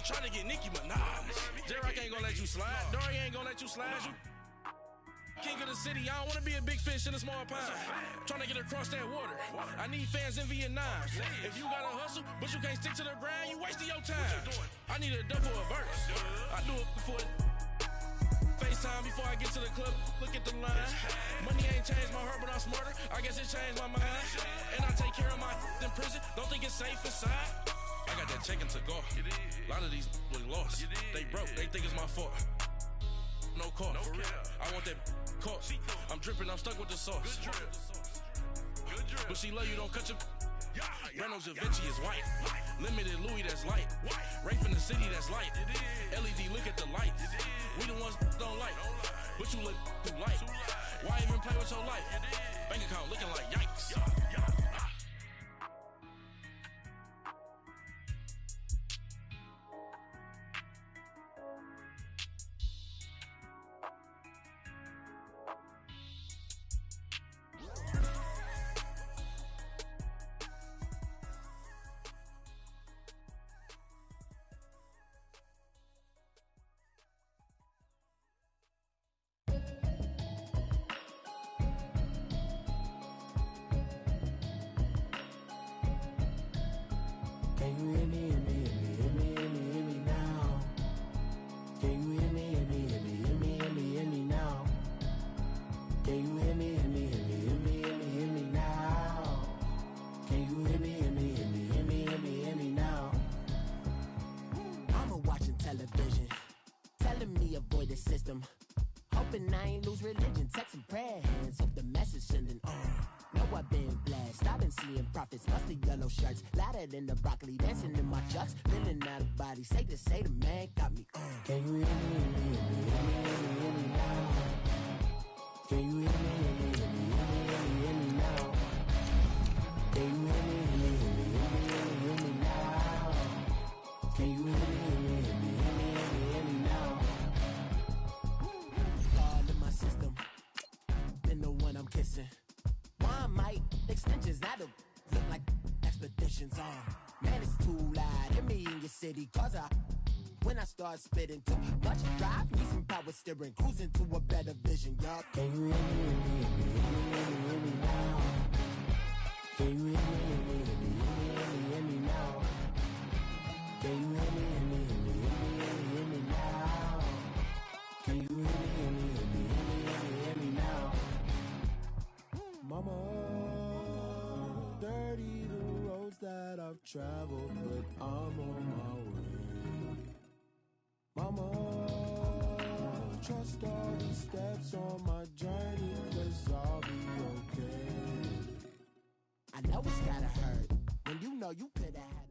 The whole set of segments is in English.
Trying to get Nicki Minaj. J-Rock ain't gonna let you slide. Dory ain't gonna let you slide. You king of the city, I don't wanna be a big fish in a small pond. Trying to get across that water. I need fans in Vietnam. If you gotta hustle, but you can't stick to the grind, you wasting your time. I need a double a verse. I do it for FaceTime before I get to the club. Look at the line. Money ain't changed my heart, but I'm smarter. I guess it changed my mind. And I take care of my in prison. Don't think it's safe inside. I got that checking to go. A lot of these look lost. They broke. They think it's my fault. No call, for real. I want that caught. I'm dripping, I'm stuck with the sauce. Good drip. But she love you, don't cut your. Reynolds Da Vinci is white. Limited Louis, that's light. Rape in the city, that's light. LED, look at the lights. We the ones don't like. But you look too light. Why even play with your life? Bank account looking like yikes. Hoping I ain't lose religion, texting prayer hands, hope the message sending on. Know I've been blessed, I've been seeing prophets, mustard yellow shirts, louder than the broccoli, dancing in my chucks, feeling out of body, say the man got me on. Can you hear me, hear me now? Can you hear me, hear me now? Can you hear me, hear me now? Can you hear me, hear me now? All in my system, been the one I'm kissing. One mic, extensions that'll look like expeditions on. Man, it's too loud, hear me in your city, cause when I start spitting too much drive, need some power steering, cruising to a better vision, y'all. Can you hear me, hear me now? Can you hear me, hear me now? Can you hear me, hear me now? Can you hear me, hear me now? Mama, dirty the roads that I've traveled, but I'm on my way. Mama, trust all the steps on my journey, 'cause I'll be okay. I know it's gotta hurt when you know you could have had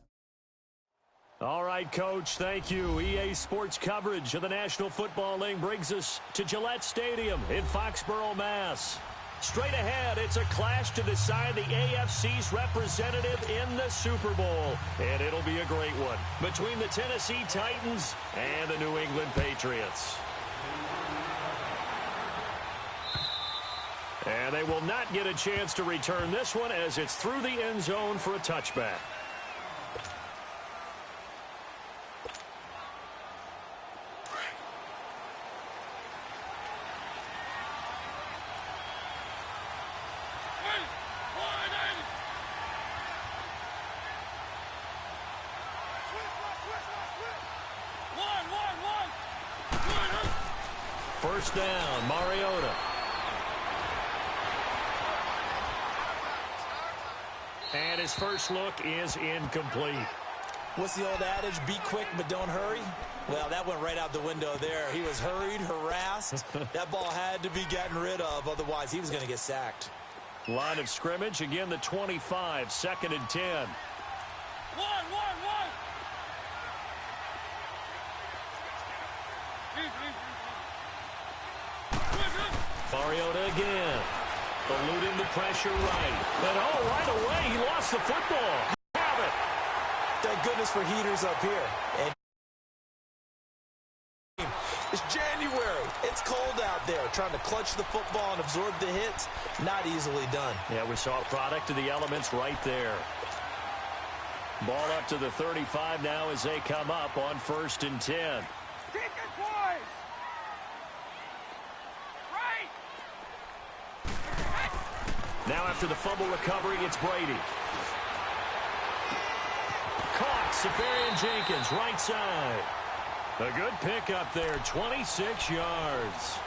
a... All right, Coach, thank you. EA Sports coverage of the National Football League brings us to Gillette Stadium in Foxborough, Mass. Straight ahead, it's a clash to decide the AFC's representative in the Super Bowl. And it'll be a great one between the Tennessee Titans and the New England Patriots. And they will not get a chance to return this one as it's through the end zone for a touchback. First down, Mariota. And his first look is incomplete. What's the old adage? Be quick, but don't hurry. Well, that went right out the window there. He was hurried, harassed. That ball had to be gotten rid of, otherwise he was going to get sacked. Line of scrimmage, again the 25, 2nd and 10. One. Mariota again. Eluding the pressure right. But right away, he lost the football. Have it. Thank goodness for heaters up here. And it's January. It's cold out there. Trying to clutch the football and absorb the hits, not easily done. Yeah, we saw a product of the elements right there. Ball up to the 35 now as they come up on 1st and 10. Kick it, boys! Right! Now after the fumble recovery, it's Brady. Caught, Safarian Jenkins, right side. A good pickup there, 26 yards.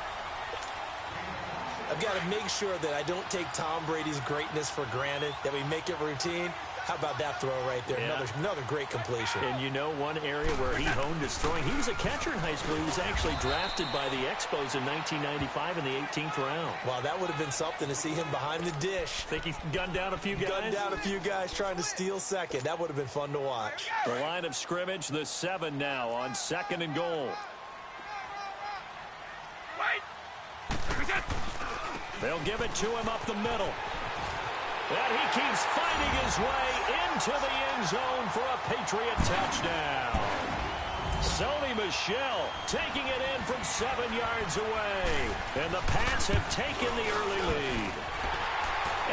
I've got to make sure that I don't take Tom Brady's greatness for granted, that we make it routine. How about that throw right there? Yeah. Another great completion. And you know one area where he honed his throwing, he was a catcher in high school. He was actually drafted by the Expos in 1995 in the 18th round. Wow, that would have been something to see him behind the dish. Think he gunned down a few guys? Gunned down a few guys trying to steal second. That would have been fun to watch. The line of scrimmage, the 7 now on 2nd and goal. They'll give it to him up the middle. And he keeps finding his way into the end zone for a Patriot touchdown. Sony Michel taking it in from 7 yards away. And the Pats have taken the early lead.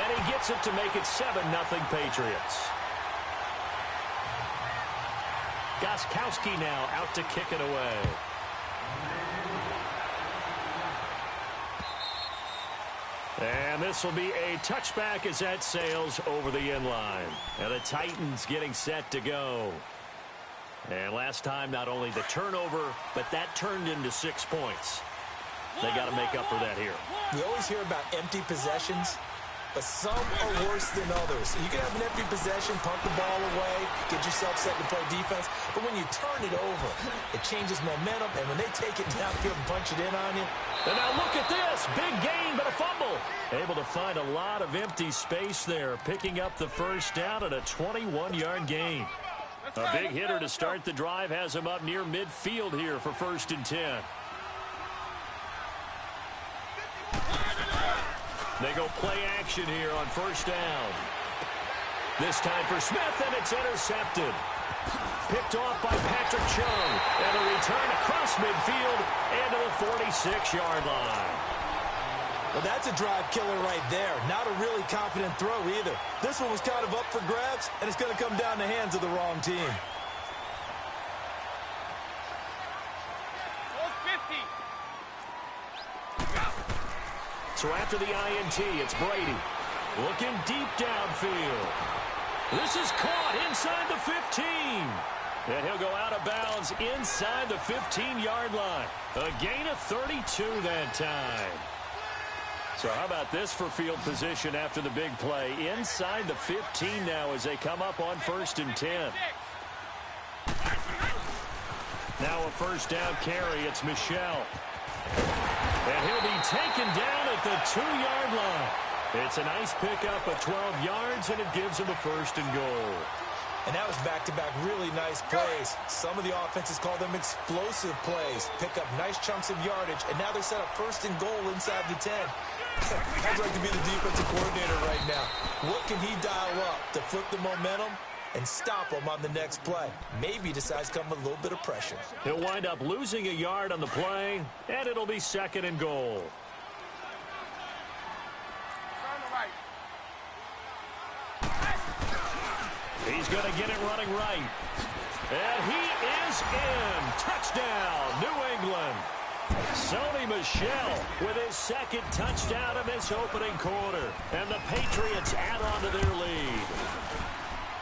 And he gets it to make it 7-0 Patriots. Gostkowski now out to kick it away. And this will be a touchback as that sails over the end line. And the Titans getting set to go. And last time, not only the turnover, but that turned into 6 points. They got to make up for that here. We always hear about empty possessions, but some are worse than others. You can have an empty possession, punt the ball away, get yourself set to play defense, but when you turn it over, it changes momentum, and when they take it downfield and punch it in on you. And now look at this. Big gain, but a fumble. Able to find a lot of empty space there, picking up the first down at a 21-yard gain. A big hitter to start the drive has him up near midfield here for 1st and 10. They go play action here on 1st down. This time for Smith, and it's intercepted. Picked off by Patrick Chung. And a return across midfield and to the 46-yard line. Well, that's a drive killer right there. Not a really confident throw either. This one was kind of up for grabs, and it's going to come down the hands of the wrong team. So after the INT, it's Brady. Looking deep downfield. This is caught inside the 15. And he'll go out of bounds inside the 15-yard line. A gain of 32 that time. So how about this for field position after the big play? Inside the 15 now as they come up on 1st and 10. Now a 1st down carry. It's Michel. And he'll be taken down at the 2-yard line. It's a nice pickup of 12 yards, and it gives him a 1st and goal. And that was back-to-back really nice plays. Some of the offenses call them explosive plays. Pick up nice chunks of yardage, and now they're set up 1st and goal inside the 10. I'd like to be the defensive coordinator right now. What can he dial up to flip the momentum and stop him on the next play? Maybe decides to come with a little bit of pressure. He'll wind up losing a yard on the play, and it'll be 2nd and goal. He's going to get it running right. And he is in. Touchdown, New England. Sony Michel with his 2nd touchdown in this opening quarter. And the Patriots add on to their lead.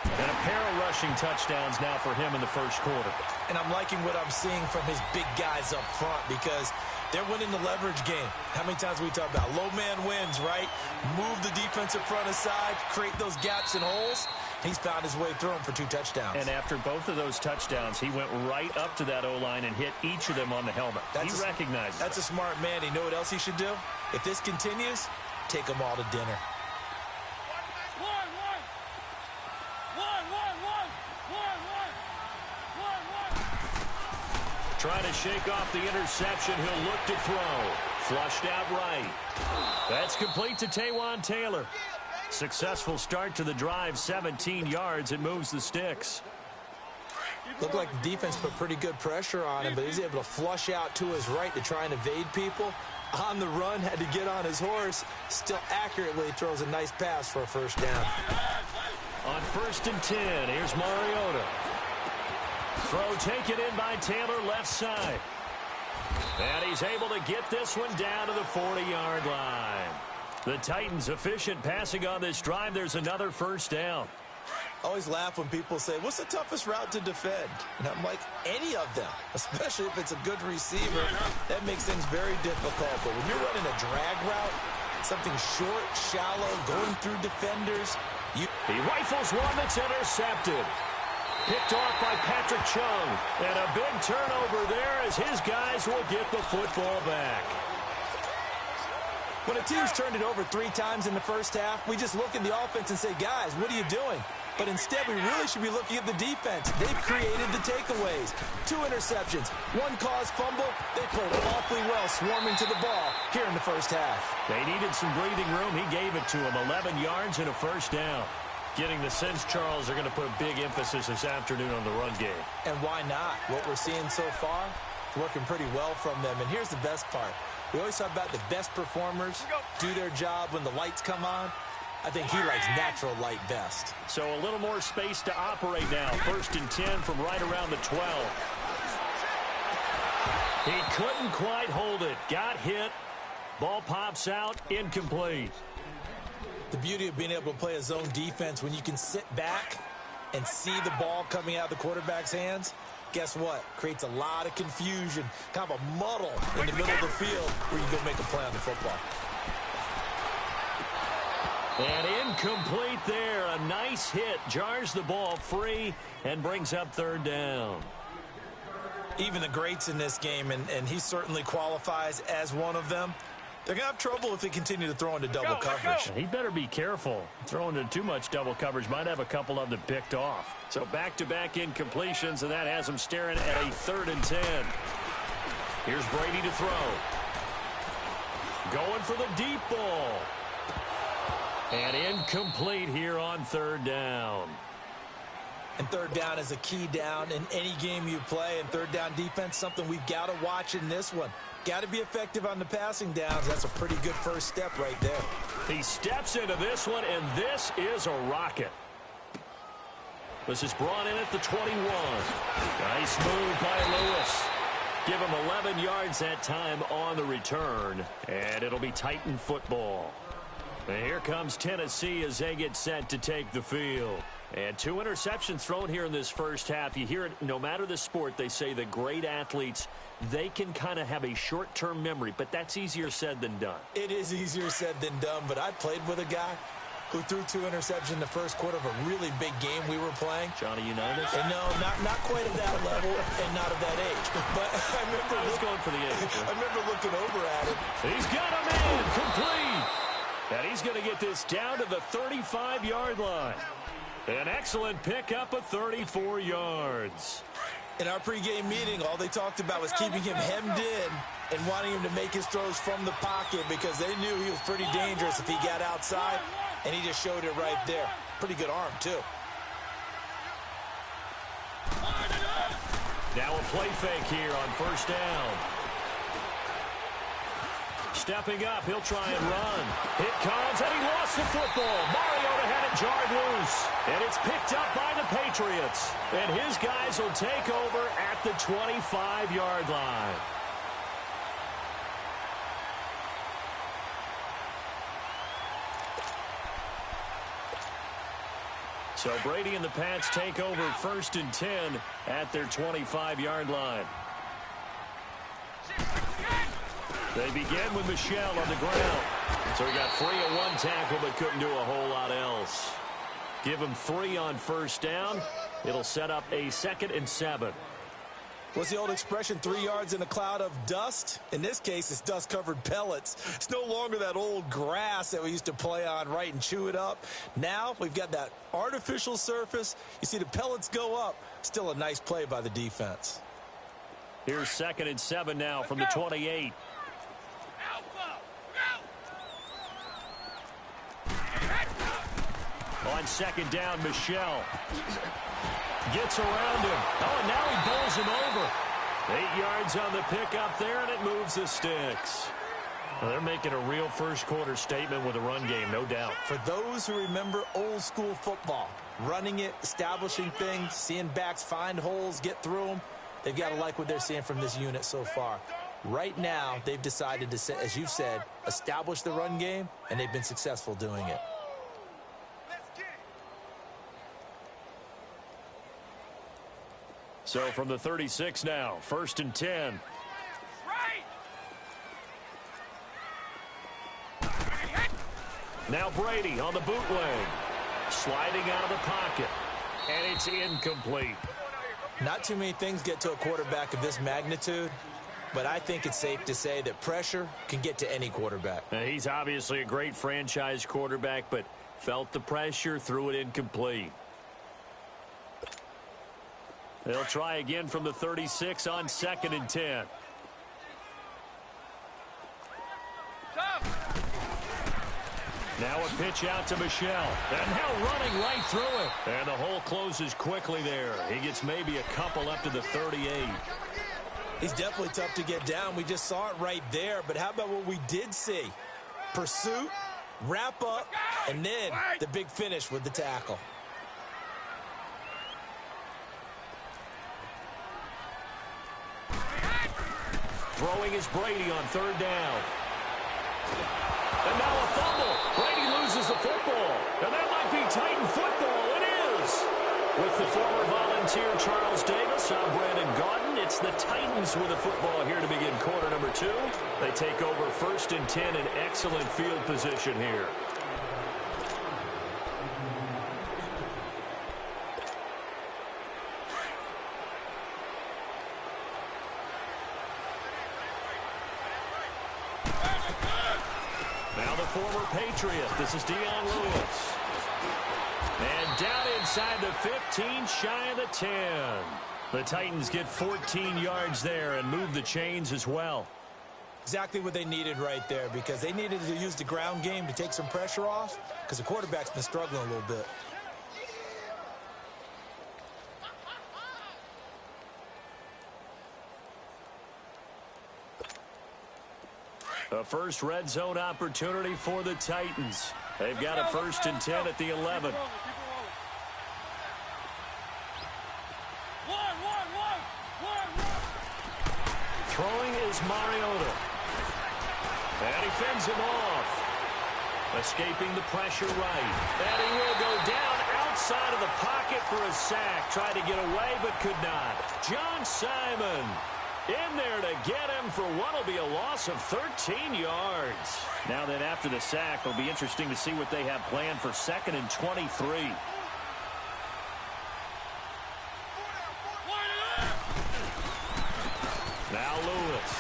And a pair of rushing touchdowns now for him in the 1st quarter. And I'm liking what I'm seeing from his big guys up front because they're winning the leverage game. How many times we talk about low man wins, right? Move the defensive front aside, create those gaps and holes. He's found his way through them for 2 touchdowns. And after both of those touchdowns, he went right up to that O-line and hit each of them on the helmet. He recognized That's a smart man. You know what else he should do? If this continues, take them all to dinner. Trying to shake off the interception. He'll look to throw. Flushed out right. That's complete to Taywan Taylor. Successful start to the drive, 17 yards, and moves the sticks. Looked like the defense put pretty good pressure on him, but he's able to flush out to his right to try and evade people. On the run, had to get on his horse. Still accurately throws a nice pass for a 1st down. On 1st and 10, here's Mariota. Throw taken in by Taylor, left side. And he's able to get this one down to the 40-yard line. The Titans efficient passing on this drive. There's another first down. I always laugh when people say, what's the toughest route to defend? And I'm like, any of them, especially if it's a good receiver. That makes things very difficult. But when you're running a drag route, something short, shallow, going through defenders. He rifles one that's intercepted. Picked off by Patrick Chung. And a big turnover there as his guys will get the football back. When a team's turned it over 3 times in the first half, we just look at the offense and say, guys, what are you doing? But instead, we really should be looking at the defense. They've created the takeaways. 2 interceptions, 1 caused fumble. They played awfully well swarming to the ball here in the first half. They needed some breathing room. He gave it to them. 11 yards and a first down. Getting the sense, Charles, are going to put a big emphasis this afternoon on the run game. And why not? What we're seeing so far, it's working pretty well from them. And here's the best part. We always talk about the best performers do their job when the lights come on. I think he likes natural light best. So a little more space to operate now. 1st and 10 from right around the 12. He couldn't quite hold it. Got hit. Ball pops out. Incomplete. The beauty of being able to play a zone defense when you can sit back and see the ball coming out of the quarterback's hands, guess what? Creates a lot of confusion, kind of a muddle in the middle of the field where you go make a play on the football. And incomplete there. A nice hit. Jars the ball free and brings up 3rd down. Even the greats in this game, and he certainly qualifies as one of them, they're going to have trouble if they continue to throw into double coverage. He better be careful. Throwing into too much double coverage might have a couple of them picked off. So back-to-back incompletions, and that has him staring at a 3rd and 10. Here's Brady to throw. Going for the deep ball. And incomplete here on 3rd down. And 3rd down is a key down in any game you play. And 3rd down defense, something we've got to watch in this one. Got to be effective on the passing downs. That's a pretty good first step right there. He steps into this one, and this is a rocket. This is brought in at the 21. Nice move by Lewis. Give him 11 yards that time on the return, and it'll be Titan football. And here comes Tennessee as they get set to take the field. And 2 interceptions thrown here in this first half. You hear it, no matter the sport, they say the great athletes, they can kind of have a short-term memory, but that's easier said than done. It is easier said than done, but I played with a guy who threw 2 interceptions in the first quarter of a really big game we were playing. Johnny Unitas? And no, not quite at that level and not at that age. But I remember going for the age. I remember looking over at him. He's got him in, complete. And he's going to get this down to the 35-yard line. An excellent pickup of 34 yards. In our pregame meeting, all they talked about was keeping him hemmed in and wanting him to make his throws from the pocket because they knew he was pretty dangerous if he got outside, and he just showed it right there. Pretty good arm, too. Now a play fake here on 1st down. Stepping up, he'll try and run. It comes, and he lost the football. Mariota had it jarred loose, and it's picked up by the Patriots. And his guys will take over at the 25-yard line. So Brady and the Pats take over 1st and 10 at their 25-yard line. They begin with Michel on the ground. So he got free at 1 tackle, but couldn't do a whole lot else. Give him 3 on 1st down. It'll set up a 2nd and 7. What's the old expression, 3 yards in a cloud of dust? In this case, it's dust-covered pellets. It's no longer that old grass that we used to play on, right, and chew it up. Now we've got that artificial surface. You see the pellets go up. Still a nice play by the defense. Here's 2nd and 7 now from the 28. On 2nd down, Michel gets around him. Oh, and now he bowls him over. 8 yards on the pickup there, and it moves the sticks. Well, they're making a real first-quarter statement with a run game, no doubt. For those who remember old-school football, running it, establishing things, seeing backs find holes, get through them. They've got to like what they're seeing from this unit so far. Right now, they've decided to, as you've said, establish the run game, and they've been successful doing it. So from the 36 now, 1st and 10. Now Brady on the bootleg. Sliding out of the pocket. And it's incomplete. Not too many things get to a quarterback of this magnitude, but I think it's safe to say that pressure can get to any quarterback. He's obviously a great franchise quarterback, but felt the pressure, threw it incomplete. They'll try again from the 36 on 2nd and 10. Now a pitch out to Michel. And now running right through it. And the hole closes quickly there. He gets maybe a couple up to the 38. He's definitely tough to get down. We just saw it right there. But how about what we did see? Pursuit, wrap up, and then the big finish with the tackle. Throwing is Brady on 3rd down. And now a fumble. Brady loses the football. And that might be Titan football. It is. With the former Volunteer Charles Davis, I'm Brandon Gaudin. It's the Titans with the football here to begin quarter number 2. They take over 1st and 10 in excellent field position here. Former Patriot. This is Dion Lewis. And down inside the 15, shy of the 10. The Titans get 14 yards there and move the chains as well. Exactly what they needed right there, because they needed to use the ground game to take some pressure off, because the quarterback's been struggling a little bit. A first red zone opportunity for the Titans. They've got a 1st and 10 at the 11. Throwing is Mariota. And he fends him off. Escaping the pressure right. And he will go down outside of the pocket for a sack. Tried to get away but could not. John Simon in there to get him for what will be a loss of 13 yards. Now then, after the sack, it'll be interesting to see what they have planned for 2nd and 23. Now Lewis.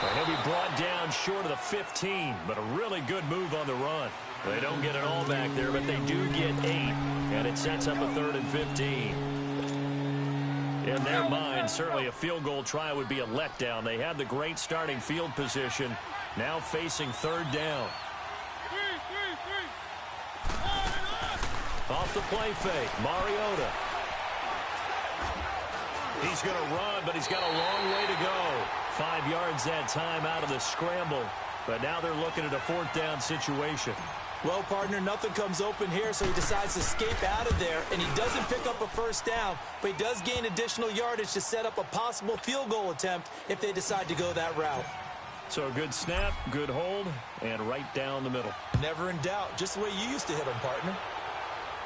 And he'll be brought down short of the 15, but a really good move on the run. They don't get it all back there, but they do get 8, and it sets up a 3rd and 15. In their mind, certainly a field goal try would be a letdown. They had the great starting field position, now facing 3rd down. Off the play fake, Mariota. He's going to run, but he's got a long way to go. 5 yards that time out of the scramble, but now they're looking at a 4th down situation. Well, partner, nothing comes open here, so he decides to escape out of there, and he doesn't pick up a 1st down, but he does gain additional yardage to set up a possible field goal attempt if they decide to go that route. So a good snap, good hold, and right down the middle. Never in doubt, just the way you used to hit them, partner.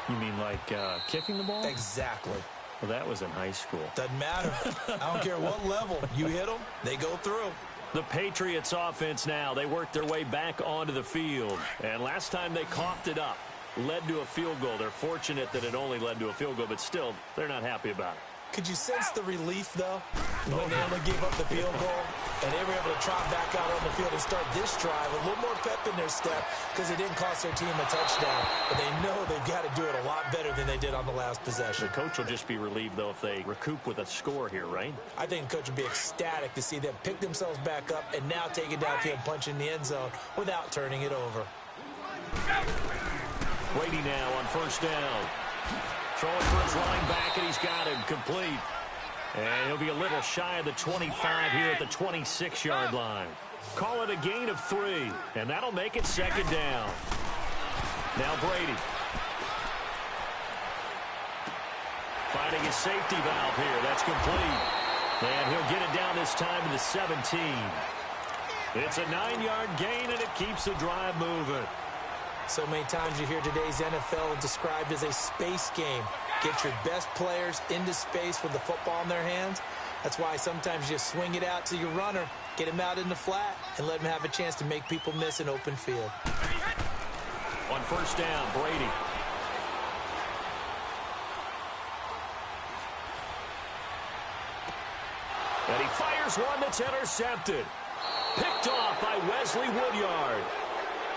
You mean like kicking the ball? Exactly. Well, that was in high school. Doesn't matter. I don't care what level. You hit them, they go through. The Patriots offense now, they worked their way back onto the field. And last time they coughed it up, led to a field goal. They're fortunate that it only led to a field goal, but still, they're not happy about it. Could you sense the relief, though, when they only gave up the field goal? And they were able to trot back out on the field and start this drive a little more pep in their step because it didn't cost their team a touchdown. But they know they've got to do it a lot better than they did on the last possession. The coach will just be relieved, though, if they recoup with a score here, right? I think the coach would be ecstatic to see them pick themselves back up and now take it downfield and punch in the end zone without turning it over. Brady now on 1st down. Throwing for his line back, and he's got him complete. And he'll be a little shy of the 25 here at the 26-yard line. Call it a gain of 3, and that'll make it 2nd down. Now Brady. finding his safety valve here. That's complete. And he'll get it down this time to the 17. It's a 9-yard gain, and it keeps the drive moving. So many times you hear today's NFL described as a space game. Get your best players into space with the football in their hands. That's why sometimes you swing it out to your runner, get him out in the flat, and let him have a chance to make people miss an open field. On first down, Brady. And he fires one that's intercepted. Picked off by Wesley Woodyard.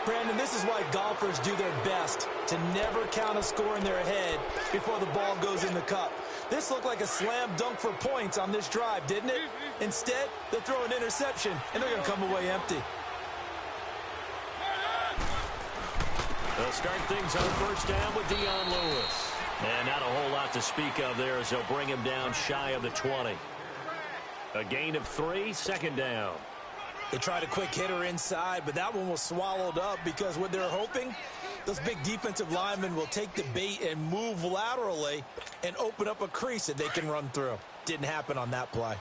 Brandon, this is why golfers do their best to never count a score in their head before the ball goes in the cup. This looked like a slam dunk for points on this drive, didn't it? Instead, they'll throw an interception, and they're going to come away empty. They'll start things on first down with Dion Lewis. And not a whole lot to speak of there as they'll bring him down shy of the 20. A gain of 3, second down. They tried a quick hitter inside, but that one was swallowed up because what they're hoping, those big defensive linemen will take the bait and move laterally and open up a crease that they can run through. Didn't happen on that play.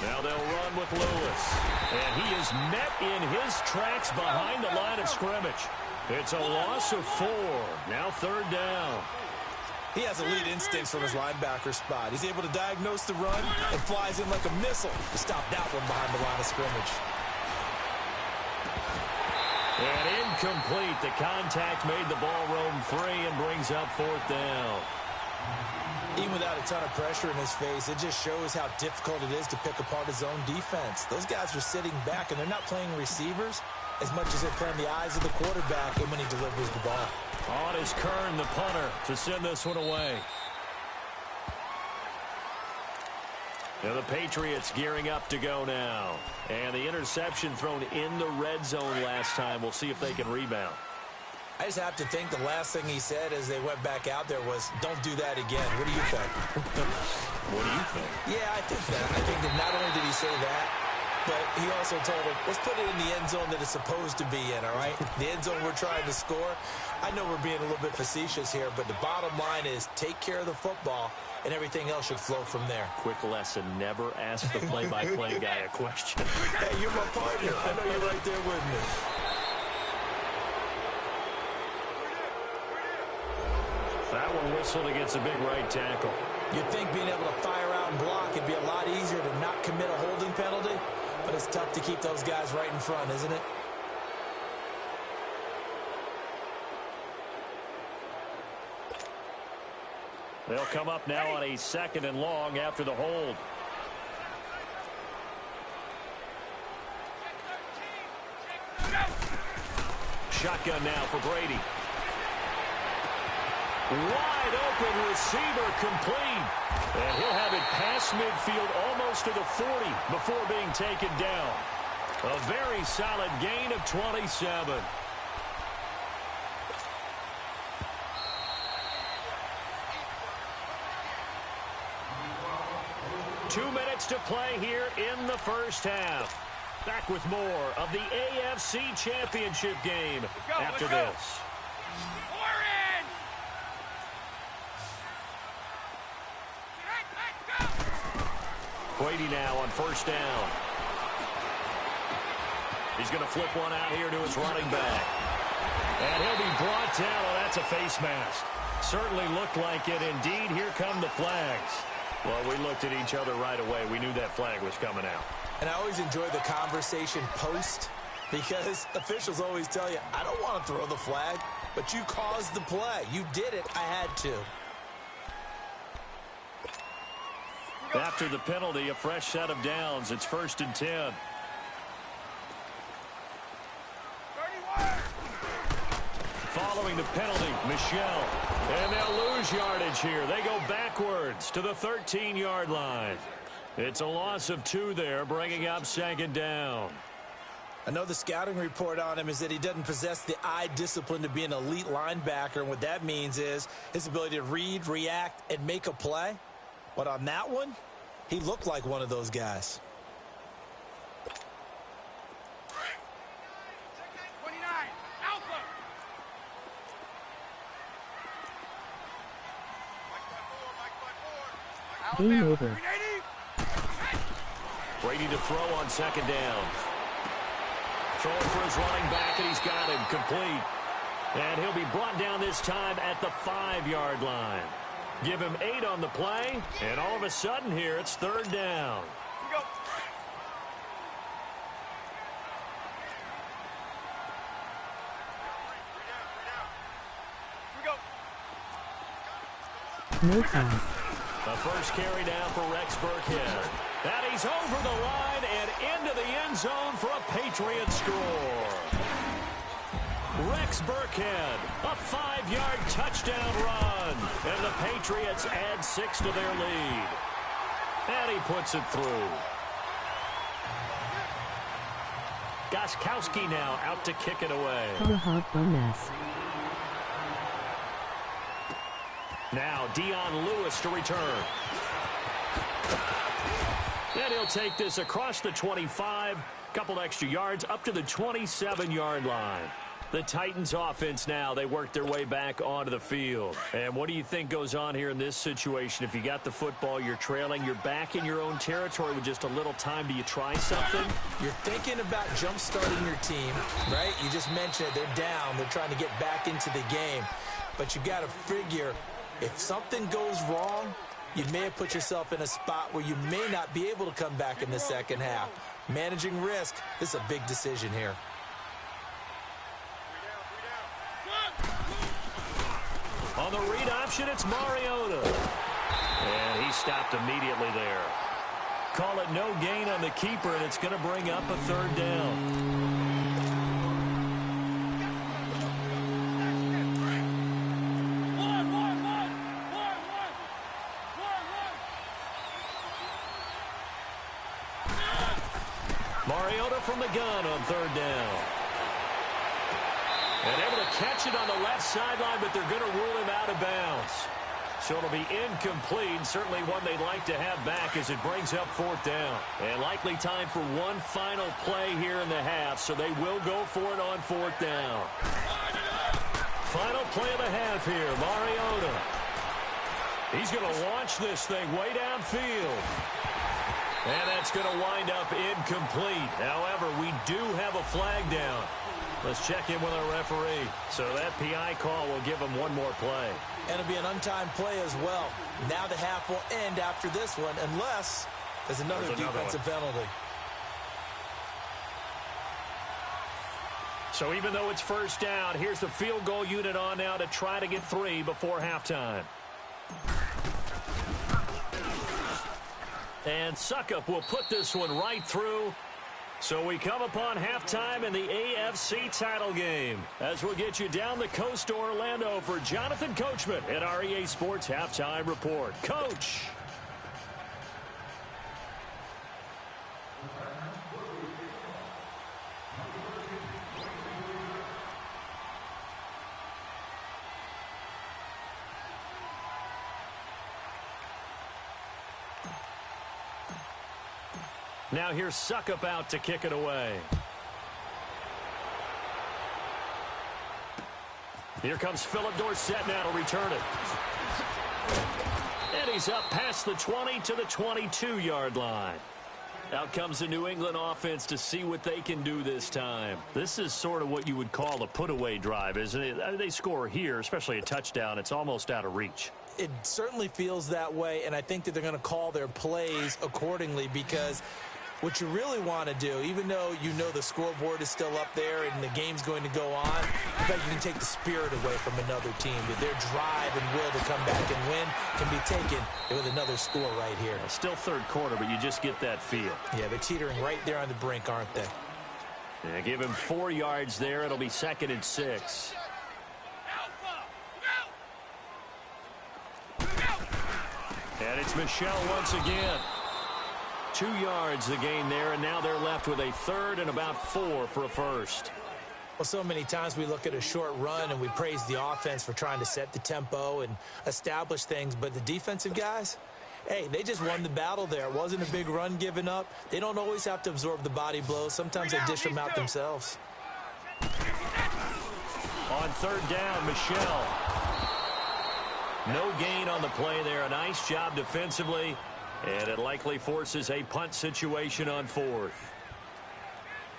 Now they'll run with Lewis. And he is met in his tracks behind the line of scrimmage. It's a loss of 4. Now third down. He has elite instincts from his linebacker spot. He's able to diagnose the run and flies in like a missile to stop that one behind the line of scrimmage. And incomplete. The contact made the ball roam free and brings up fourth down. Even without a ton of pressure in his face, it just shows how difficult it is to pick apart his own defense. Those guys are sitting back, and they're not playing receivers as much as they're playing the eyes of the quarterback and when he delivers the ball. On is Kern, the punter, to send this one away. Now the Patriots gearing up to go now. And the interception thrown in the red zone last time. We'll see if they can rebound. I just have to think the last thing he said as they went back out there was, don't do that again. What do you think? What do you think? Yeah, I think that. I think that not only did he say that, but he also told him, let's put it in the end zone that it's supposed to be in, all right? The end zone we're trying to score. I know we're being a little bit facetious here, but the bottom line is take care of the football, and everything else should flow from there. Quick lesson, never ask the play-by-play guy a question. Hey, you're my partner. I know you're right there with me. That one whistled against a big right tackle. You'd think being able to fire out and block would be a lot easier to not commit a holding penalty, but it's tough to keep those guys right in front, isn't it? They'll come up now on a second and long after the hold. Shotgun now for Brady. Wide open receiver complete. And he'll have it past midfield almost to the 40 before being taken down. A very solid gain of 27. Two minutes to play here in the first half. Back with more of the AFC Championship game after this. Brady now on first down. He's going to flip one out here to his running back. And he'll be brought down. Oh, that's a face mask. Certainly looked like it. Indeed, here come the flags. Well, we looked at each other right away. We knew that flag was coming out. And I always enjoy the conversation post because officials always tell you, I don't want to throw the flag, but you caused the play. You did it. I had to. After the penalty, a fresh set of downs. It's 1st and 10. Following the penalty, Michel. And they'll lose yardage here. They go backwards to the 13-yard line. It's a loss of 2 there, bringing up second down. I know the scouting report on him is that he doesn't possess the eye discipline to be an elite linebacker. And what that means is his ability to read, react, and make a play. But on that one, he looked like one of those guys. Game over. Brady to throw on second down. Throwing for his running back, and he's got him complete. And he'll be brought down this time at the 5-yard line. Give him 8 on the play, and all of a sudden here it's third down. No time. The first carry down for Rex Burkhead. And he's over the line and into the end zone for a Patriot score. Rex Burkhead, a 5-yard touchdown run. And the Patriots add 6 to their lead. And he puts it through. Gostkowski now out to kick it away. Bonus. Now Dion Lewis to return. And he'll take this across the 25, couple extra yards up to the 27-yard line. The Titans offense now, they work their way back onto the field. And what do you think goes on here in this situation? If you got the football, you're trailing, you're back in your own territory with just a little time. Do you try something? You're thinking about jump-starting your team, right? You just mentioned it. They're down. They're trying to get back into the game. But you got to figure, if something goes wrong, you may have put yourself in a spot where you may not be able to come back in the second half. Managing risk, this is a big decision here. On the read option, it's Mariota. And he stopped immediately there. Call it no gain on the keeper, and it's going to bring up a third down. Mariota from the gun on third down. And able to catch it on the left sideline, but they're going to rule him out of bounds. So it'll be incomplete, certainly one they'd like to have back as it brings up fourth down. And likely time for one final play here in the half, so they will go for it on fourth down. Final play of the half here, Mariota. He's going to launch this thing way downfield. And that's going to wind up incomplete. However, we do have a flag down. Let's check in with our referee. So that PI call will give him one more play. And it'll be an untimed play as well. Now the half will end after this one, unless there's another defensive penalty. So even though it's first down, here's the field goal unit on now to try to get 3 before halftime. And Suckup will put this one right through. So we come upon halftime in the AFC title game. As we'll get you down the coast to Orlando for Jonathan Coachman at our EA Sports Halftime Report. Coach. Now here's Suckup out to kick it away. Here comes Philip Dorsett now to return it. And he's up past the 20 to the 22-yard line. Out comes the New England offense to see what they can do this time. This is sort of what you would call a put-away drive, isn't it? I mean, they score here, especially a touchdown. It's almost out of reach. It certainly feels that way, and I think that they're going to call their plays accordingly, because what you really want to do, even though you know the scoreboard is still up there and the game's going to go on, I bet you can take the spirit away from another team. That their drive and will to come back and win can be taken with another score right here. Still third quarter, but you just get that feel. Yeah, they're teetering right there on the brink, aren't they? Yeah, give him 4 yards there. It'll be 2nd and 6. And it's Michel once again. 2 yards the gain there, and now they're left with a third and about 4 for a first. Well, so many times we look at a short run and we praise the offense for trying to set the tempo and establish things, but the defensive guys, hey, they just won the battle there. It wasn't a big run given up. They don't always have to absorb the body blows. Sometimes they dish them out themselves. On third down, Michel. No gain on the play there. A nice job defensively, and it likely forces a punt situation on 4th.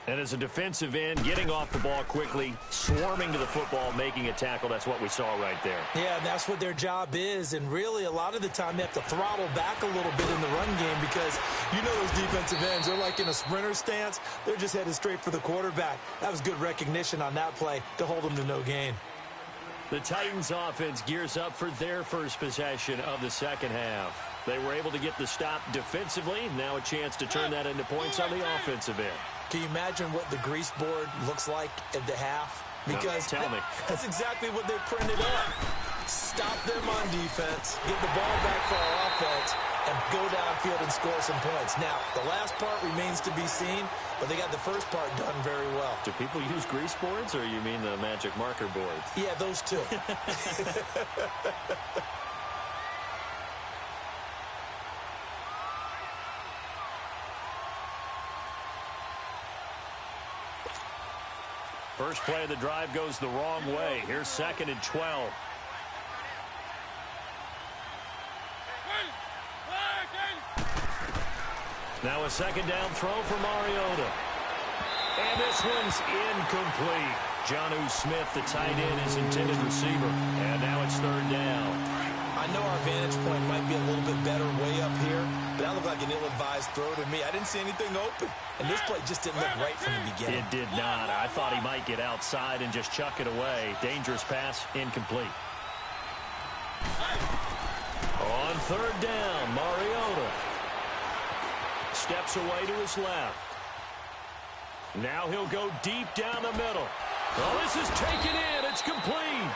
And as a defensive end, getting off the ball quickly, swarming to the football, making a tackle, that's what we saw right there. Yeah, and that's what their job is. And really, a lot of the time, they have to throttle back a little bit in the run game because you know those defensive ends, they're like in a sprinter stance. They're just headed straight for the quarterback. That was good recognition on that play to hold them to no gain. The Titans offense gears up for their first possession of the second half. They were able to get the stop defensively. Now a chance to turn that into points on the offensive end. Can you imagine what the grease board looks like at the half? Because tell me. That's exactly what they printed up. Stop them on defense, get the ball back for our offense, and go downfield and score some points. Now, the last part remains to be seen, but they got the first part done very well. Do people use grease boards, or you mean the magic marker boards? Yeah, those two. First play of the drive goes the wrong way. Here's 2nd and 12. Now a second down throw for Mariota. And this one's incomplete. Jonnu Smith, the tight end, his intended receiver. And now it's 3rd down. I know our vantage point might be a little bit better way up here, but that looked like an ill-advised throw to me. I didn't see anything open. And this play just didn't look right from the beginning. It did not. I thought he might get outside and just chuck it away. Dangerous pass, incomplete. On 3rd down, Mariota steps away to his left. Now he'll go deep down the middle. Oh, this is taken in. It's complete.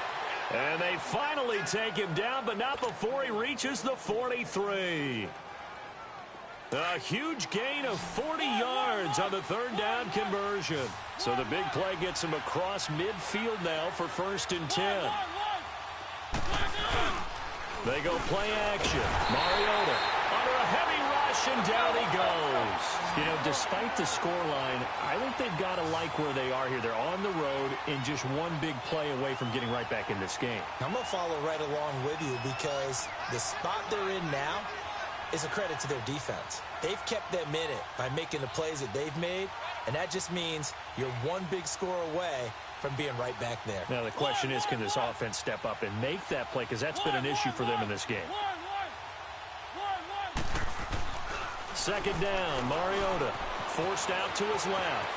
And they finally take him down, but not before he reaches the 43. A huge gain of 40 yards on the 3rd down conversion. So the big play gets him across midfield now for 1st and 10. They go play action. Mariota under a heavy rush, and down he goes. You know, despite the scoreline, I think they've got to like where they are here. They're on the road and just one big play away from getting right back in this game. I'm going to follow right along with you because the spot they're in now is a credit to their defense. They've kept them in it by making the plays that they've made, and that just means you're one big score away from being right back there. Now the question is, can this offense step up and make that play? Because that's been an issue for them in this game. 2nd down, Mariota forced out to his left.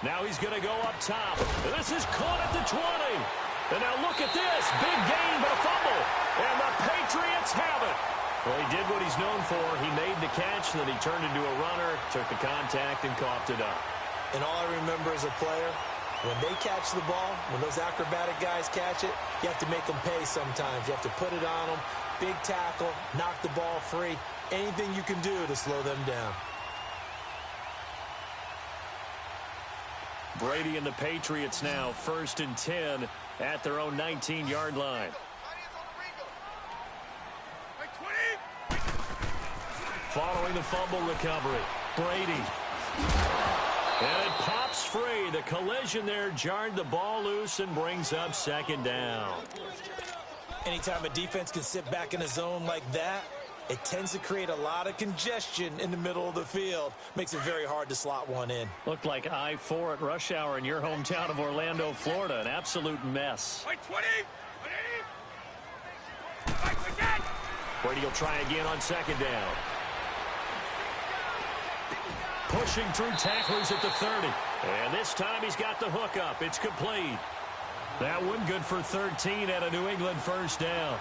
Now he's going to go up top. And this is caught at the 20. And now look at this. Big gain, but a fumble. And the Patriots have it. Well, he did what he's known for. He made the catch, then he turned into a runner, took the contact, and coughed it up. And all I remember as a player, when they catch the ball, when those acrobatic guys catch it, you have to make them pay sometimes. You have to put it on them. Big tackle, knock the ball free. Anything you can do to slow them down. Brady and the Patriots now 1st and 10 at their own 19-yard line. Following the fumble recovery, Brady. And it pops free. The collision there jarred the ball loose and brings up 2nd down. Anytime a defense can sit back in a zone like that, it tends to create a lot of congestion in the middle of the field. Makes it very hard to slot one in. Looked like I-4 at rush hour in your hometown of Orlando, Florida. An absolute mess. Brady will try again on 2nd down. Pushing through tacklers at the 30. And this time he's got the hook up. It's complete. That one good for 13 at a New England 1st down.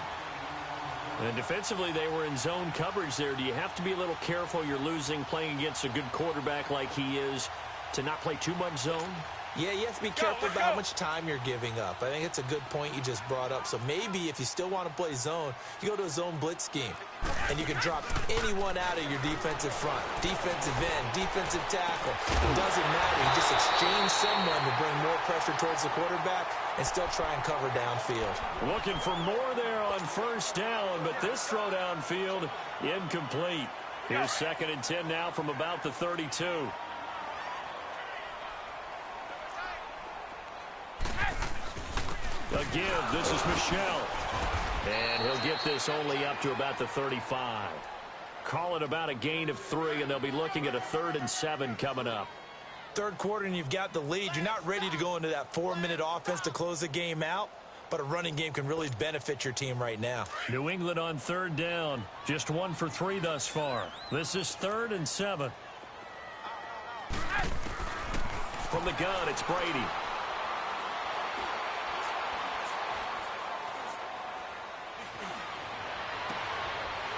And defensively, they were in zone coverage there. Do you have to be a little careful? You're losing playing against a good quarterback like he is to not play too much zone? Yeah, you have to be careful about how much time you're giving up. I think it's a good point you just brought up. So maybe if you still want to play zone, you go to a zone blitz scheme. And you can drop anyone out of your defensive front. Defensive end, defensive tackle. It doesn't matter. You just exchange someone to bring more pressure towards the quarterback and still try and cover downfield. Looking for more there on 1st down, but this throw downfield incomplete. Here's 2nd and 10 now from about the 32. A give. This is Michelle. And he'll get this only up to about the 35. Call it about a gain of 3, and they'll be looking at a 3rd and 7 coming up. Third quarter and you've got the lead. You're not ready to go into that 4-minute offense to close the game out, but a running game can really benefit your team right now. New England on 3rd down. Just 1 for 3 thus far. This is 3rd and 7. From the gun, it's Brady.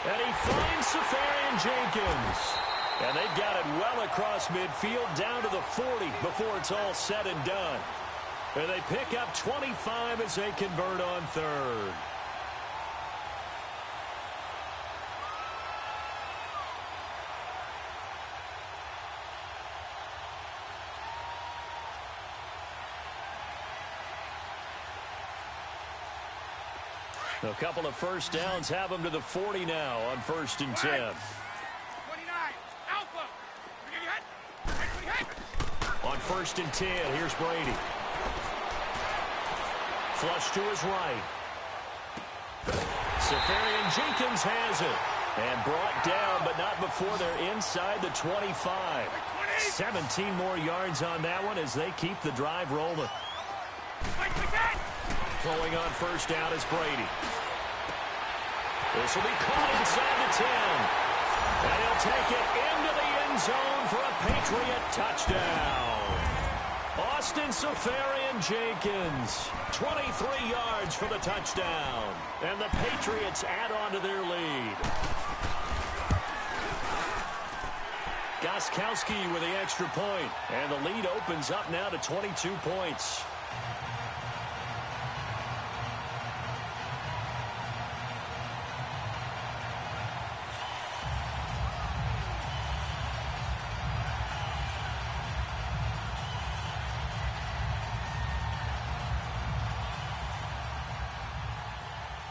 And he finds Safarian Jenkins. And they've got it well across midfield down to the 40 before it's all said and done. And they pick up 25 as they convert on 3rd. A couple of first downs have them to the 40 now on 1st and 10. 29. Alpha. On 1st and 10, here's Brady. Flush to his right. Safarian Jenkins has it. And brought down, but not before they're inside the 25. 17 more yards on that one as they keep the drive rolling. Throwing on 1st down is Brady. This will be caught inside the 10. And he'll take it into the end zone for a Patriot touchdown. Austin Safarian Jenkins, 23 yards for the touchdown. And the Patriots add on to their lead. Gostkowski with the extra point. And the lead opens up now to 22 points.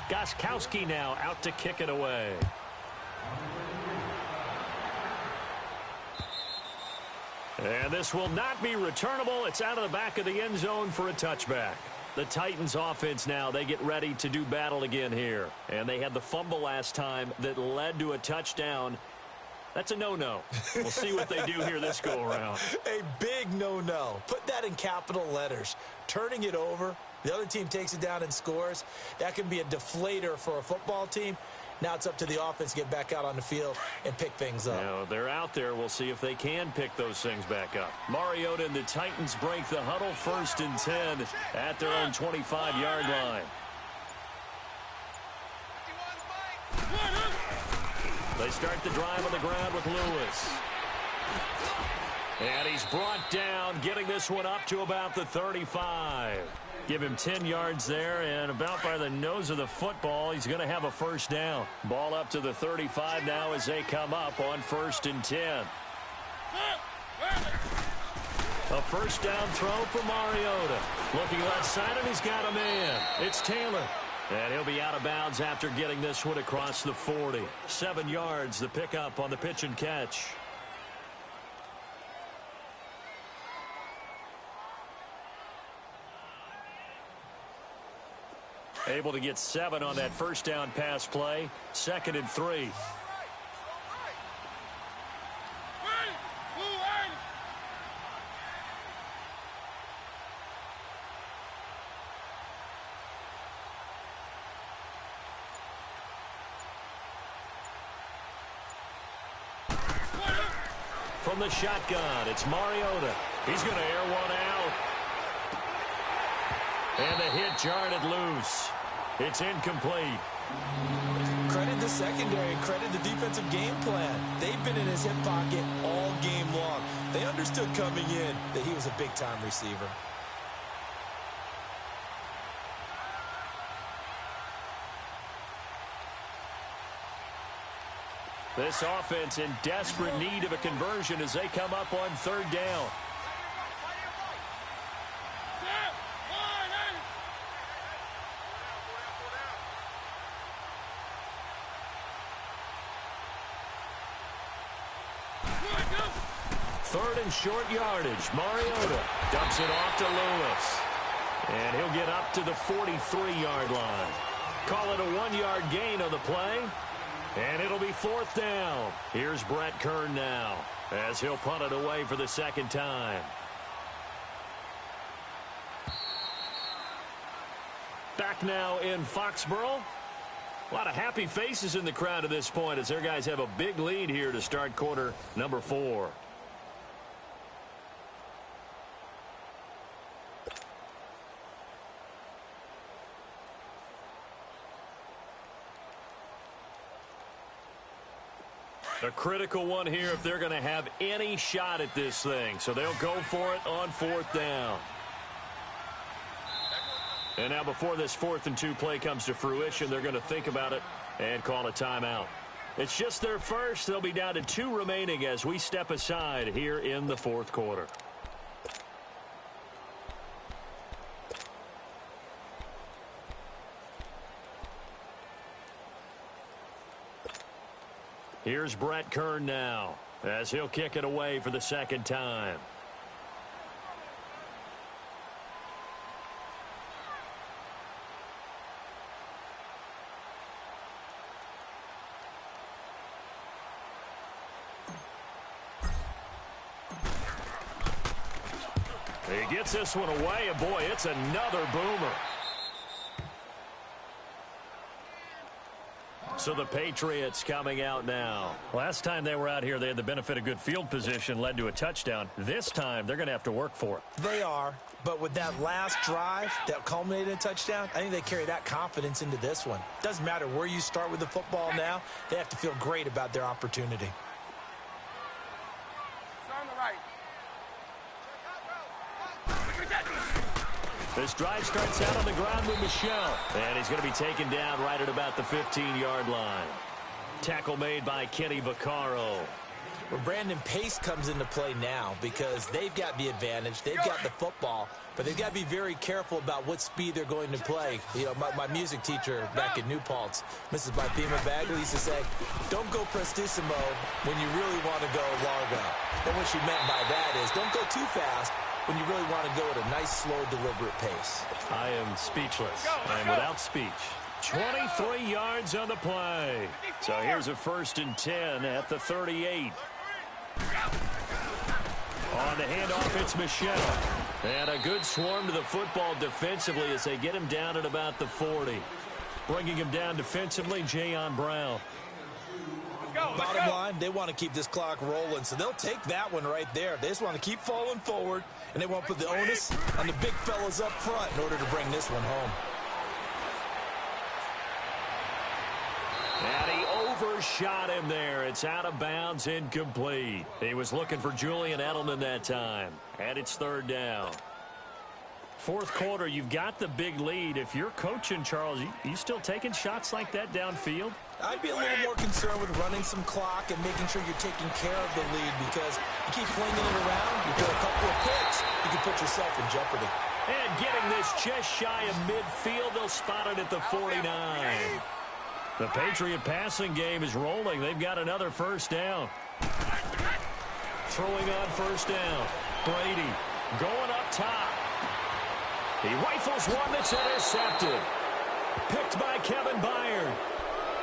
Gostkowski now out to kick it away. And this will not be returnable. It's out of the back of the end zone for a touchback. The Titans offense now, they get ready to do battle again here. And they had the fumble last time that led to a touchdown. That's a no-no. We'll see what they do here this go-around. A big no-no. Put that in capital letters. Turning it over, the other team takes it down and scores. That can be a deflator for a football team. Now it's up to the offense to get back out on the field and pick things up. Now, they're out there. We'll see if they can pick those things back up. Mariota and the Titans break the huddle 1st and 10 at their own 25-yard line. They start the drive on the ground with Lewis. And he's brought down, getting this one up to about the 35. Give him 10 yards there, and about by the nose of the football, he's going to have a 1st down. Ball up to the 35 now as they come up on 1st and 10. A 1st down throw for Mariota. Looking left side, and he's got a man. It's Taylor. And he'll be out of bounds after getting this one across the 40. 7 yards, the pickup on the pitch and catch. Able to get 7 on that 1st down pass play. 2nd and 3. From the shotgun, it's Mariota. He's going to air one out. And the hit jarred it loose. It's incomplete. Credit the secondary, credit the defensive game plan. They've been in his hip pocket all game long. They understood coming in that he was a big-time receiver. This offense in desperate need of a conversion as they come up on 3rd down. Third and short yardage. Mariota dumps it off to Lewis. And he'll get up to the 43-yard line. Call it a 1-yard gain on the play. And it'll be 4th down. Here's Brett Kern now as he'll punt it away for the second time. Back now in Foxborough. A lot of happy faces in the crowd at this point as their guys have a big lead here to start quarter number 4. A critical one here if they're going to have any shot at this thing. So they'll go for it on 4th down. And now before this 4th and 2 play comes to fruition, they're going to think about it and call a timeout. It's just their first. They'll be down to 2 remaining as we step aside here in the 4th quarter. Here's Brett Kern now as he'll kick it away for the second time. He gets this one away, and boy, it's another boomer. So the Patriots coming out now. Last time they were out here, they had the benefit of good field position, led to a touchdown. This time, they're going to have to work for it. They are, but with that last drive that culminated in a touchdown, I think they carry that confidence into this one. Doesn't matter where you start with the football now, they have to feel great about their opportunity. This drive starts out on the ground with Michel. And he's going to be taken down right at about the 15-yard line. Tackle made by Kenny Vaccaro. Well, Brandon Pace comes into play now because they've got the advantage. They've got the football, but they've got to be very careful about what speed they're going to play. You know, my music teacher back in New Paltz, Mrs. Bythema Bagley, used to say, don't go prestissimo when you really want to go largo. And what she meant by that is don't go too fast when you really want to go at a nice, slow, deliberate pace. I am speechless. I am without speech. 23 yards on the play. So here's a 1st and 10 at the 38. On the handoff, it's Michel. And a good swarm to the football defensively as they get him down at about the 40. Bringing him down defensively, Jayon Brown. Bottom line, they want to keep this clock rolling, so they'll take that one right there. They just want to keep falling forward, and they want to put the onus on the big fellas up front in order to bring this one home. And he overshot him there. It's out of bounds, incomplete. He was looking for Julian Edelman that time. And it's 3rd down. 4th quarter, you've got the big lead. If you're coaching, Charles, you still taking shots like that downfield? I'd be a little more concerned with running some clock and making sure you're taking care of the lead because you keep flinging it around, you throw a couple of picks, you can put yourself in jeopardy. And getting this just shy of midfield, they'll spot it at the 49. The Patriot passing game is rolling. They've got another 1st down. Throwing on 1st down. Brady going up top. He rifles one that's intercepted. Picked by Kevin Byard.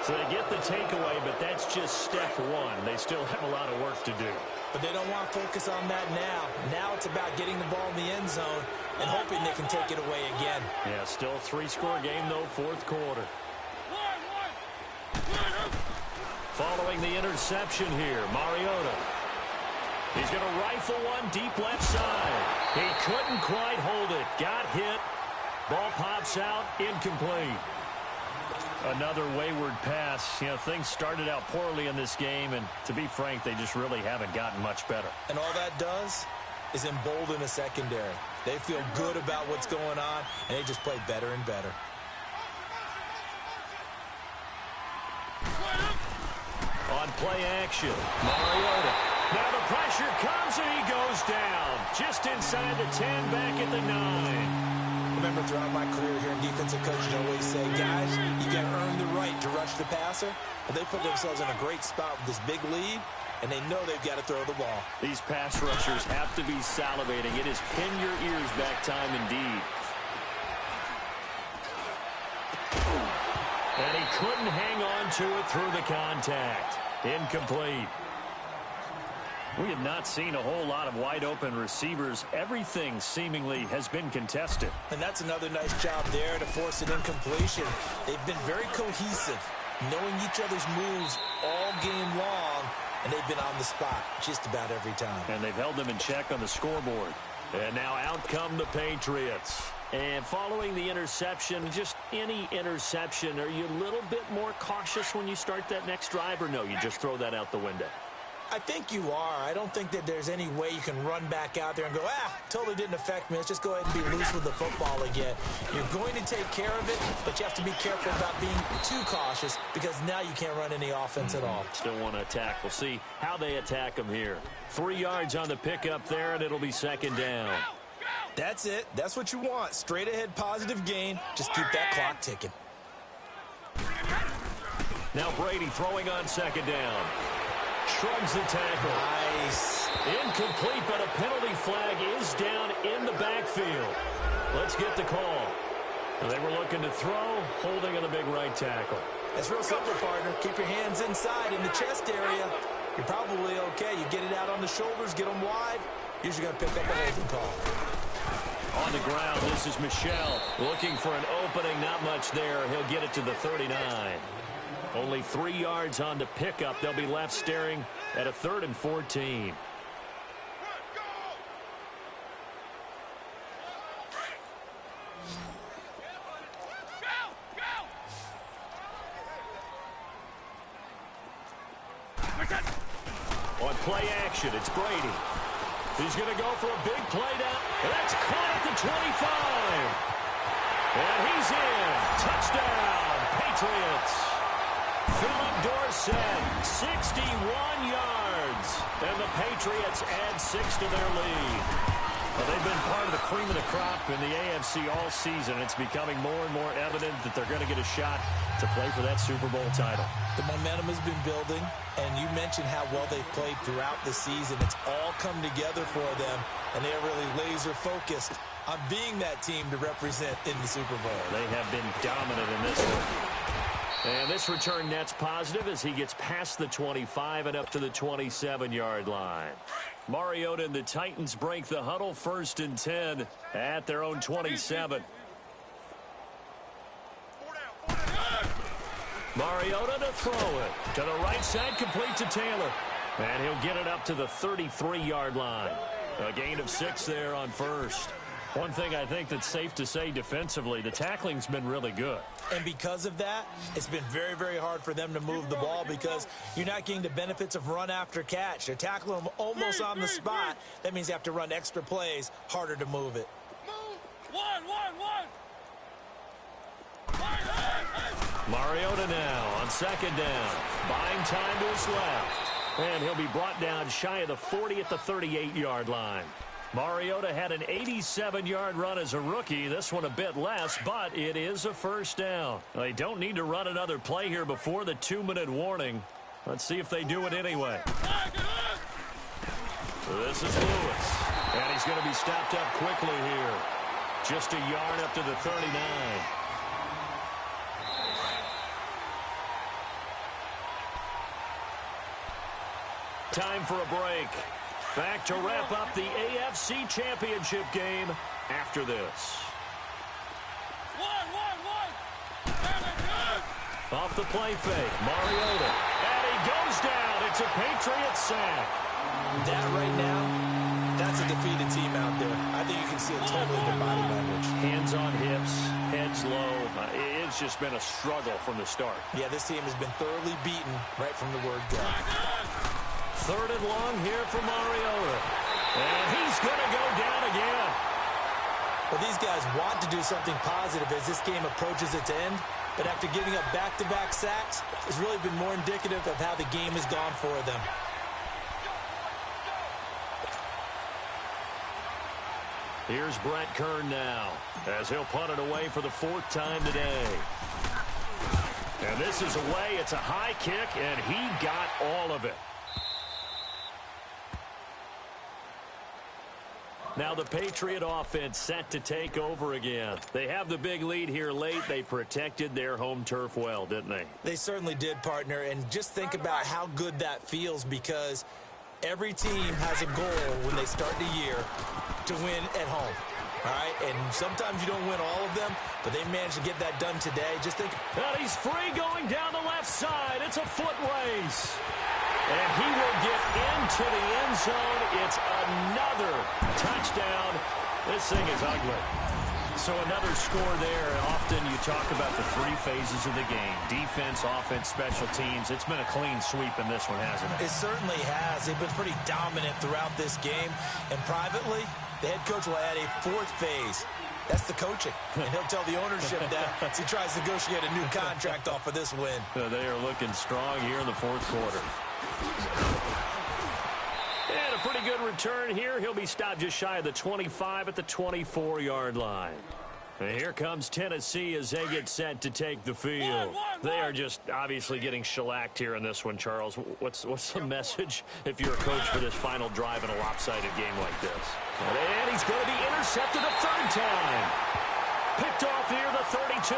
So they get the takeaway, but that's just step one. They still have a lot of work to do. But they don't want to focus on that now. Now it's about getting the ball in the end zone and hoping they can take it away again. Yeah, still a 3-score game, though, 4th quarter. Following the interception here, Mariota. He's going to rifle one deep left side. He couldn't quite hold it. Got hit. Ball pops out. Incomplete. Another wayward pass. You know, things started out poorly in this game, and to be frank, they just really haven't gotten much better. And all that does is embolden a secondary. They feel good about what's going on, and they just play better and better. On play action, Mariota. Now the pressure comes, and he goes down. Just inside the 10, back at the 9. Remember, throughout my career here in defensive coaching, I always say, guys, you got to earn the right to rush the passer. But they put themselves in a great spot with this big lead, and they know they've got to throw the ball. These pass rushers have to be salivating. It is pin your ears back time indeed. And he couldn't hang on to it through the contact. Incomplete. We have not seen a whole lot of wide-open receivers. Everything seemingly has been contested. And that's another nice job there to force an incompletion. They've been very cohesive, knowing each other's moves all game long, and they've been on the spot just about every time. And they've held them in check on the scoreboard. And now out come the Patriots. And following the interception, just any interception, are you a little bit more cautious when you start that next drive, or no, you just throw that out the window? I think you are. I don't think that there's any way you can run back out there and go, totally didn't affect me. Let's just go ahead and be loose with the football again. You're going to take care of it, but you have to be careful about being too cautious because now you can't run any offense at all. Still want to attack. We'll see how they attack them here. 3 yards on the pickup there, and it'll be second down. That's it. That's what you want. Straight ahead positive gain. Just keep that clock ticking. Now Brady throwing on second down. Shrugs the tackle. Nice. Incomplete, but a penalty flag is down in the backfield. Let's get the call. They were looking to throw, holding on the big right tackle. That's real simple, partner. Keep your hands inside in the chest area. You're probably okay. You get it out on the shoulders, get them wide. Usually going to pick up a holding call. On the ground, this is Michel looking for an opening. Not much there. He'll get it to the 39. Only 3 yards on the pickup. They'll be left staring at a 3rd and 14. On play action, it's Brady. He's going to go for a big play down. And that's caught at the 25. And he's in. Touchdown, Patriots. Philip Dorsett, 61 yards. And the Patriots add 6 to their lead. Well, they've been part of the cream of the crop in the AFC all season. It's becoming more and more evident that they're going to get a shot to play for that Super Bowl title. The momentum has been building, and you mentioned how well they've played throughout the season. It's all come together for them, and they're really laser-focused on being that team to represent in the Super Bowl. They have been dominant in this one. And this return net's positive as he gets past the 25 and up to the 27-yard line. Mariota and the Titans break the huddle, 1st and 10 at their own 27. Mariota to throw it. To the right side, complete to Taylor. And he'll get it up to the 33-yard line. A gain of 6 there on first. One thing I think that's safe to say defensively, the tackling's been really good. And because of that, it's been very, very hard for them to move the ball because you're not getting the benefits of run after catch. They're tackling them almost on the spot. That means they have to run extra plays, harder to move it. Mariota now on second down. Buying time to his left. And he'll be brought down shy of the 40 at the 38-yard line. Mariota had an 87-yard run as a rookie. This one a bit less, but it is a first down. They don't need to run another play here before the 2-minute warning. Let's see if they do it anyway. This is Lewis. And he's going to be stopped up quickly here. Just a yard up to the 39. Time for a break. Back to wrap up the AFC Championship game after this. Off the play fake, Mariota. And he goes down. It's a Patriots sack. That right now, that's a defeated team out there. I think you can see it totally in their body language. Hands on hips, heads low. It's just been a struggle from the start. Yeah, this team has been thoroughly beaten right from the word go. 3rd and long here for Mariota. And he's going to go down again. But these guys want to do something positive as this game approaches its end. But after giving up back-to-back sacks, it's really been more indicative of how the game has gone for them. Here's Brett Kern now as he'll punt it away for the 4th time today. And this is away. It's a high kick, and he got all of it. Now the Patriot offense set to take over again. They have the big lead here late. They protected their home turf well, didn't they? They certainly did, partner. And just think about how good that feels, because every team has a goal when they start the year to win at home. All right, and sometimes you don't win all of them, but they managed to get that done today. Just think. And he's free going down the left side. It's a foot race. And he will get into the end zone. It's another touchdown. This thing is ugly. So another score there. Often you talk about the three phases of the game: defense, offense, special teams. It's been a clean sweep in this one, hasn't it? It certainly has. They've been pretty dominant throughout this game. And privately, the head coach will add a fourth phase. That's the coaching. And he'll tell the ownership that as he tries to negotiate a new contract off of this win. They are looking strong here in the fourth quarter. And a pretty good return here. He'll be stopped just shy of the 25 at the 24-yard line. And here comes Tennessee as they get set to take the field. They are just obviously getting shellacked here in this one, Charles. What's the message if you're a coach for this final drive in a lopsided game like this? And he's going to be intercepted a third time. Picked off near the 32.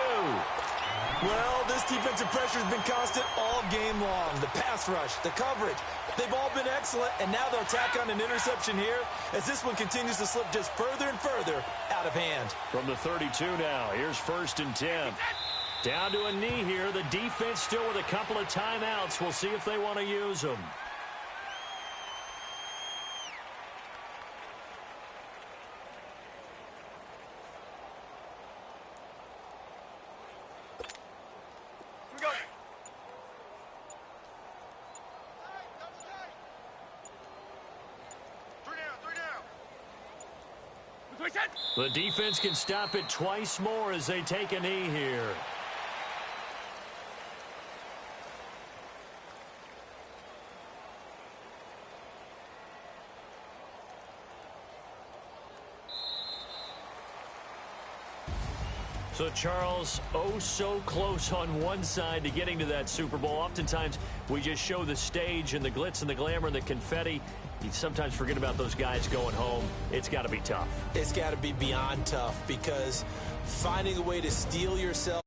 Well, this defensive pressure has been constant all game long. The pass rush, the coverage, they've all been excellent, and now they'll tack on an interception here as this one continues to slip just further and further out of hand. From the 32 now, here's 1st and 10. Down to a knee here. The defense still with a couple of timeouts. We'll see if they want to use them. The defense can stop it twice more as they take a knee here. So, Charles, oh so close on one side to getting to that Super Bowl. Oftentimes, we just show the stage and the glitz and the glamour and the confetti. You sometimes forget about those guys going home. It's got to be tough. It's got to be beyond tough, because finding a way to steel yourself